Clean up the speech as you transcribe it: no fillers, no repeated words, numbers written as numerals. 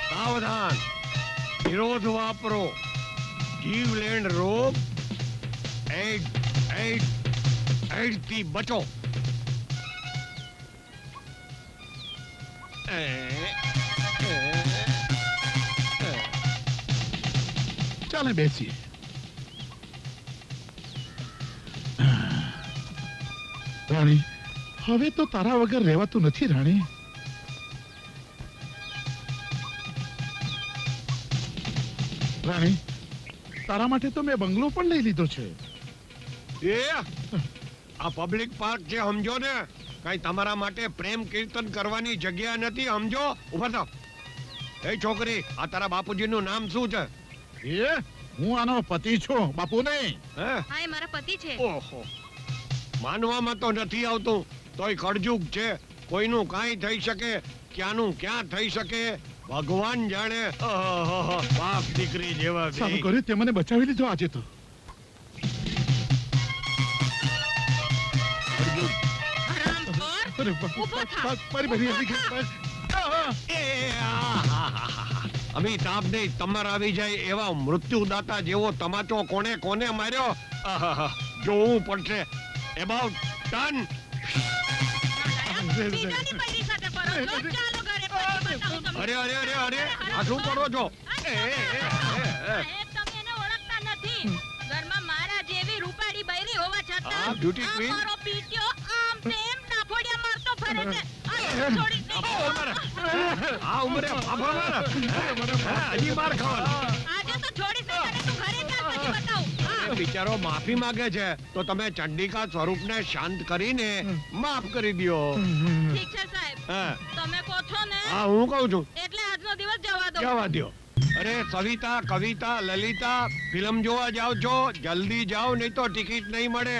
સાવધાન, વિરોધ વાપરો, જીવલેણ રોગ, એઇડથી બચો. ચાલે બેસીએ. રાણી, હવે તો તારા વગર રહેવાતું નથી રાણી. રાણી, તારા માટે તો મેં બંગલો પણ લઈ લીધો છે. એ આ પબ્લિક પાર્ક છે, સમજો ને. કઈ તમારા માટે પ્રેમ કીર્તન કરવાની જગ્યા નથી, સમજો. ઉભા થાવ. એ છોકરી, આ તારા બાપુજીનું નામ શું છે? એ હું આનો પતિ છું, બાપુ નહીં. હે? હા, એ મારા પતિ છે. ઓહો, માનવામાં તો નથી આવતું, તોય કળજુગ છે. કોઈનું કાંઈ થઈ શકે, ક્યાંનું ક્યાં થઈ શકે, ભગવાન જાણે. બાપ દીકરી જેવા બે. સારું કર્યું તે મને બચાવી લીધો આજે તો. હરામખોર, અરે ઊભો થા. મારી બધી હતી. અમિતાભ ને તમાર આવી જાય એવા મૃત્યુદાતા જેવો તમાચો કોને કોને માર્યો, જોવું પડશે. About turn. બીજાની પૈડી સાથે ફરો છો. ચાલો ઘરે પછી બતાવું તમને. અરે અરે અરે અરે, આ શું કરો છો? સાહેબ, તમે એને ઓળખતા નથી. ઘરમાં મારા જેવી રૂપાળી બૈરી હોવા છતાં આ બ્યુટી આ ક્વીન. મારો પીટ્યો આમ તેમ ડાફોડિયા મારતો ફરે છે. આ છોડી દે. આ ઉંમરે ફાફા માર. હજી માર ખાવાનો. આજે તો છોડી દે અને તું ઘરે ચાલ પછી બતાવું. હા. બિચારો માફી માંગે છે, તો તમે ચંડિકા સ્વરૂપને શાંત કરીને માફ કરી દ્યો. ઠીક છે સાહેબ, હા, તમે કહો છો ને હા, હું કહું છું, એટલે આજનો દિવસ જવા દો. જવા દ્યો. અરે સવિતા, કવિતા, લલિતા, ફિલ્મ જોવા જાઓ છો? જલ્દી જાઓ, નહીં તો ટિકિટ નહીં મળે.